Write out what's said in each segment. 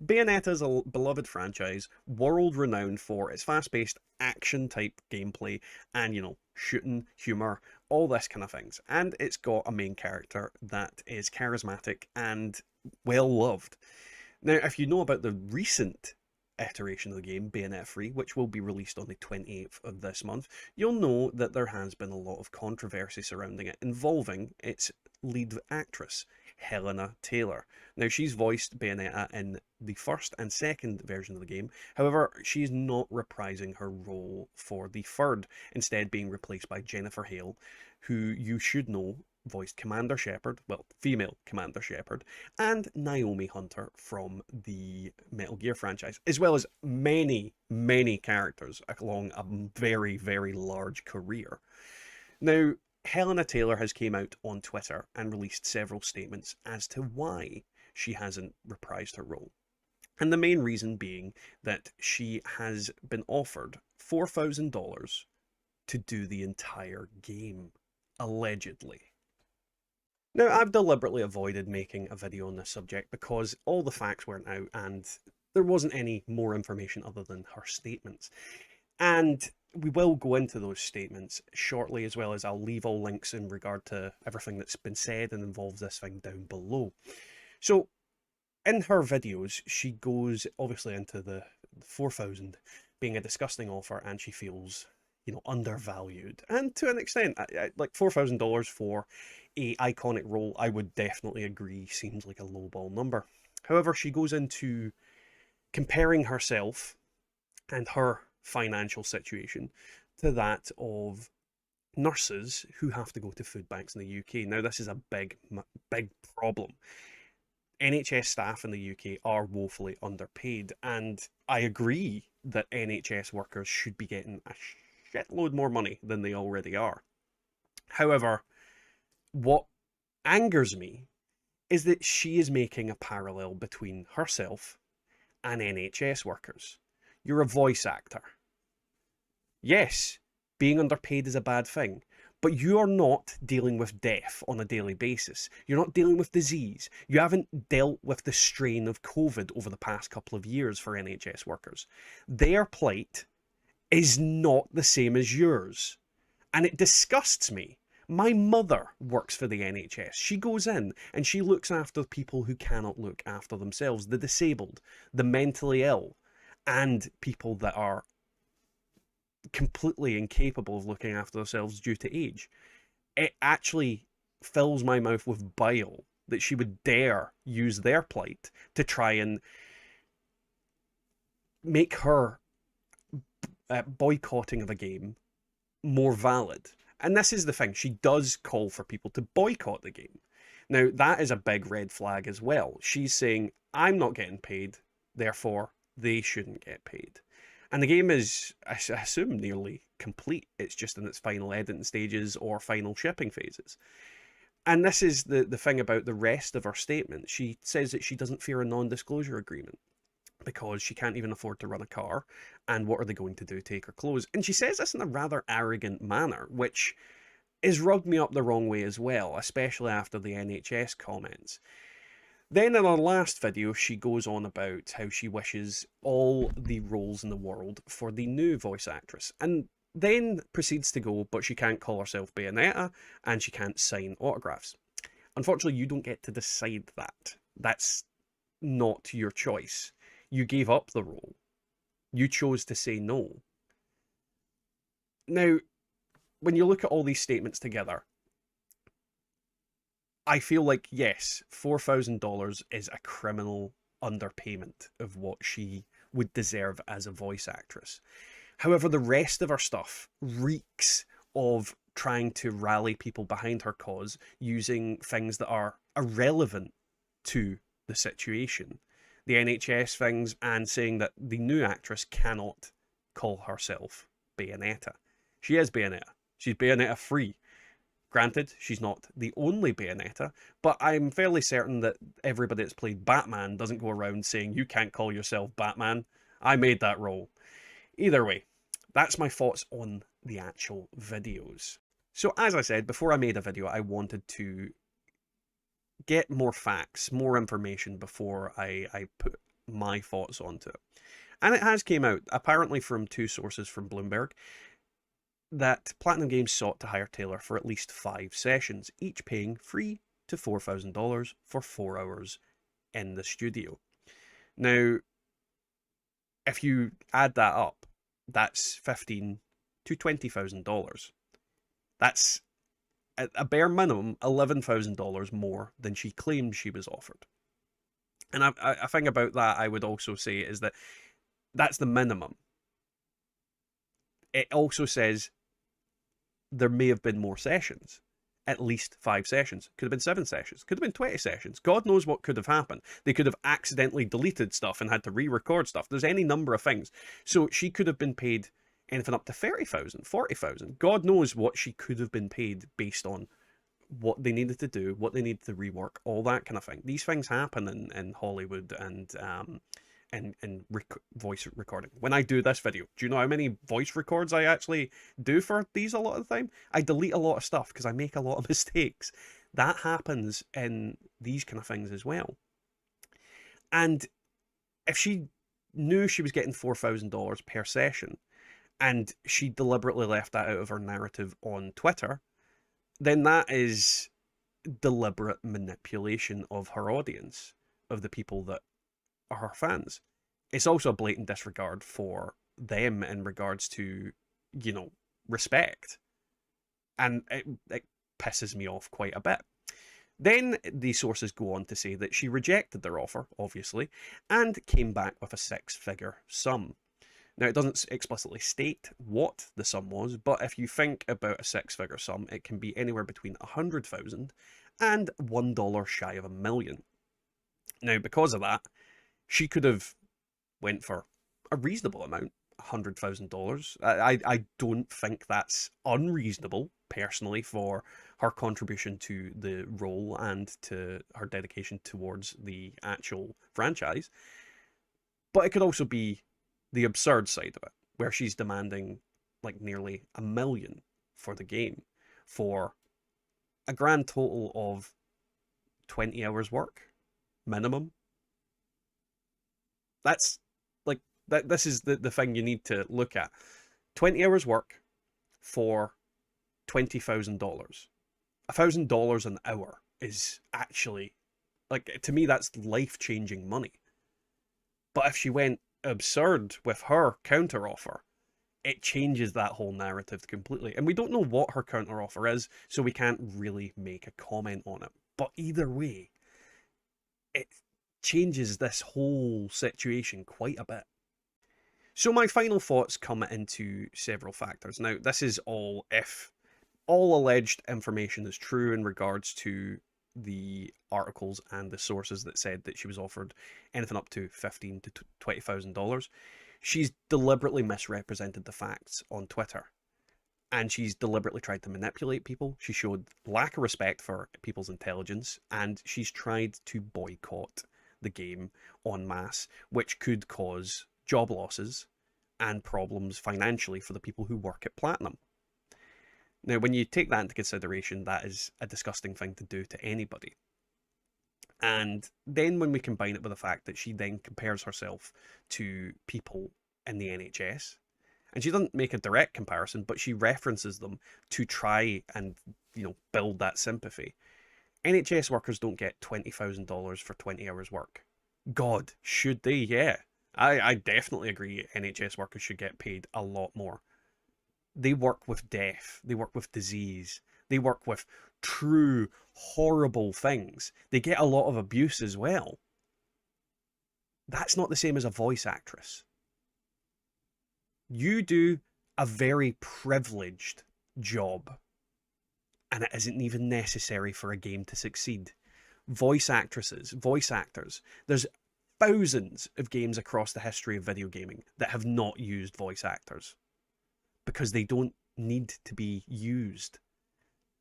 Bayonetta is a beloved franchise, world renowned for its fast paced action type gameplay and, shooting, humour, all this kind of things. And it's got a main character that is charismatic and well loved. Now, if you know about the recent iteration of the game, Bayonetta 3, which will be released on the 28th of this month, you'll know that there has been a lot of controversy surrounding it, involving its lead actress, Helena Taylor. Now, she's voiced Bayonetta in the first and second version of the game. However, she is not reprising her role for the third, instead being replaced by Jennifer Hale, who you should know voiced Commander Shepard, well, female Commander Shepard, and Naomi Hunter from the Metal Gear franchise, as well as many, many characters along a very, very large career. Now, Helena Taylor has came out on Twitter and released several statements as to why she hasn't reprised her role. And the main reason being that she has been offered $4,000 to do the entire game, allegedly. Now, I've deliberately avoided making a video on this subject because all the facts weren't out and there wasn't any more information other than her statements. And we will go into those statements shortly, as well as I'll leave all links in regard to everything that's been said and involves this thing down below. So, in her videos, she goes obviously into the 4,000 being a disgusting offer, and she feels, undervalued. And to an extent, like $4,000 for a iconic role, I would definitely agree seems like a lowball number. However, she goes into comparing herself and her financial situation to that of nurses who have to go to food banks in the UK. Now, this is a big, big problem. NHS staff in the UK are woefully underpaid, and I agree that NHS workers should be getting a shitload more money than they already are. However, what angers me is that she is making a parallel between herself and NHS workers. You're a voice actor. Yes, being underpaid is a bad thing, but you are not dealing with death on a daily basis. You're not dealing with disease. You haven't dealt with the strain of COVID over the past couple of years for NHS workers. Their plight is not the same as yours. And it disgusts me. My mother works for the NHS. She goes in and she looks after people who cannot look after themselves, the disabled, the mentally ill, and people that are completely incapable of looking after themselves due to age. It actually fills my mouth with bile that she would dare use their plight to try and make her boycotting of a game more valid. And this is the thing, she does call for people to boycott the game. Now, that is a big red flag as well. She's saying, I'm not getting paid, therefore they shouldn't get paid. And the game is, I assume, nearly complete. It's just in its final editing stages or final shipping phases. And this is the thing about the rest of her statement. She says that she doesn't fear a non-disclosure agreement because she can't even afford to run a car, and what are they going to do, take her clothes? And she says this in a rather arrogant manner, which has rubbed me up the wrong way as well, especially after the NHS comments. Then in her last video, she goes on about how she wishes all the roles in the world for the new voice actress, and then proceeds to go, but she can't call herself Bayonetta, and she can't sign autographs. Unfortunately, you don't get to decide that. That's not your choice. You gave up the role. You chose to say no. Now, when you look at all these statements together, I feel like, yes, $4,000 is a criminal underpayment of what she would deserve as a voice actress. However, the rest of her stuff reeks of trying to rally people behind her cause using things that are irrelevant to the situation. The NHS things, and saying that the new actress cannot call herself Bayonetta. She is Bayonetta. She's Bayonetta free. Granted, she's not the only Bayonetta, but I'm fairly certain that everybody that's played Batman doesn't go around saying, you can't call yourself Batman. I made that role. Either way, that's my thoughts on the actual videos. So as I said, before I made a video, I wanted to get more facts, more information before I put my thoughts onto it. And it has came out, apparently from two sources from Bloomberg, that Platinum Games sought to hire Taylor for at least 5 sessions, each paying $3,000 to $4,000 for 4 hours in the studio. Now, if you add that up, that's $15,000 to $20,000. That's at a bare minimum $11,000 more than she claimed she was offered. And a thing about that I would also say is that that's the minimum. It also says there may have been more sessions. At least 5 sessions. Could have been 7 sessions. Could have been 20 sessions. God knows what could have happened. They could have accidentally deleted stuff and had to re-record stuff. There's any number of things. So she could have been paid anything up to 30,000, 40,000. God knows what she could have been paid based on what they needed to do, what they needed to rework, all that kind of thing. These things happen in Hollywood and voice recording. When I do this video, do you know how many voice records I actually do for these a lot of the time? I delete a lot of stuff because I make a lot of mistakes. That happens in these kind of things as well. And if she knew she was getting $4,000 per session and she deliberately left that out of her narrative on Twitter, then that is deliberate manipulation of her audience, of the people that are her fans. It's also a blatant disregard for them in regards to, respect. And it pisses me off quite a bit. Then the sources go on to say that she rejected their offer, obviously, and came back with a 6-figure sum. Now, it doesn't explicitly state what the sum was, but if you think about a 6-figure sum, it can be anywhere between 100,000 and $1 shy of $1 million. Now, because of that, she could have went for a reasonable amount, $100,000. I don't think that's unreasonable, personally, for her contribution to the role and to her dedication towards the actual franchise. But it could also be the absurd side of it, where she's demanding like nearly $1 million for the game for a grand total of 20 hours work minimum. That's like this is the thing you need to look at. 20 hours work for $20,000. $1,000 an hour is actually, like, to me, that's life-changing money. But if she went absurd with her counter offer, it changes that whole narrative completely. And we don't know what her counter offer is, so we can't really make a comment on it. But either way, it changes this whole situation quite a bit. So my final thoughts come into several factors. Now, this is all if all alleged information is true in regards to the articles and the sources that said that she was offered anything up to $15,000 to $20,000. She's deliberately misrepresented the facts on Twitter, and she's deliberately tried to manipulate people. She showed lack of respect for people's intelligence, and she's tried to boycott the game en masse, which could cause job losses and problems financially for the people who work at Platinum. Now, when you take that into consideration, that is a disgusting thing to do to anybody. And then when we combine it with the fact that she then compares herself to people in the NHS, and she doesn't make a direct comparison, but she references them to try and, build that sympathy. NHS workers don't get $20,000 for 20 hours work. God, should they? Yeah. I definitely agree NHS workers should get paid a lot more. They work with death. They work with disease. They work with true horrible things. They get a lot of abuse as well. That's not the same as a voice actress. You do a very privileged job, and it isn't even necessary for a game to succeed. Voice actresses, voice actors, there's thousands of games across the history of video gaming that have not used voice actors because they don't need to be used.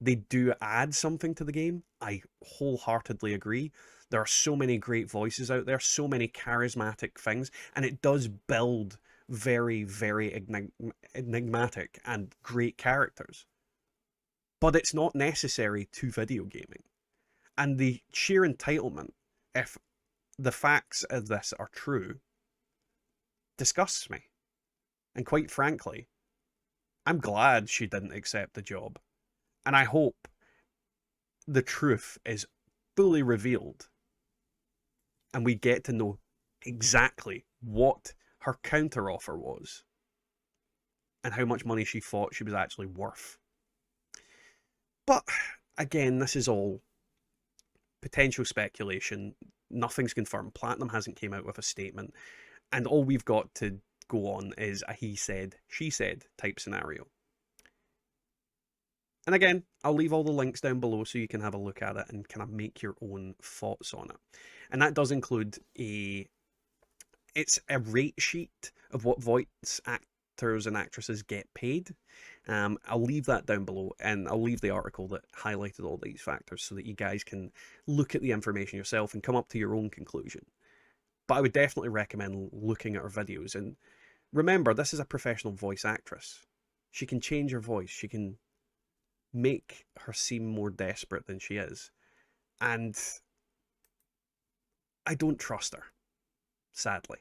They do add something to the game. I wholeheartedly agree. There are so many great voices out there, so many charismatic things, and it does build very, very enigmatic and great characters. But it's not necessary to video gaming. And the sheer entitlement, if the facts of this are true disgusts me. And quite frankly, I'm glad she didn't accept the job. And I hope the truth is fully revealed and we get to know exactly what her counteroffer was and how much money she thought she was actually worth. But again, this is all potential speculation. Nothing's confirmed. Platinum hasn't came out with a statement, and all we've got to go on is a he said, she said type scenario. And again, I'll leave all the links down below so you can have a look at it and kind of make your own thoughts on it. And that does include it's a rate sheet of what voice actors and actresses get paid. I'll leave that down below, and I'll leave the article that highlighted all these factors so that you guys can look at the information yourself and come up to your own conclusion. But I would definitely recommend looking at her videos. And remember, this is a professional voice actress. She can change her voice. She can make her seem more desperate than she is. And I don't trust her, sadly.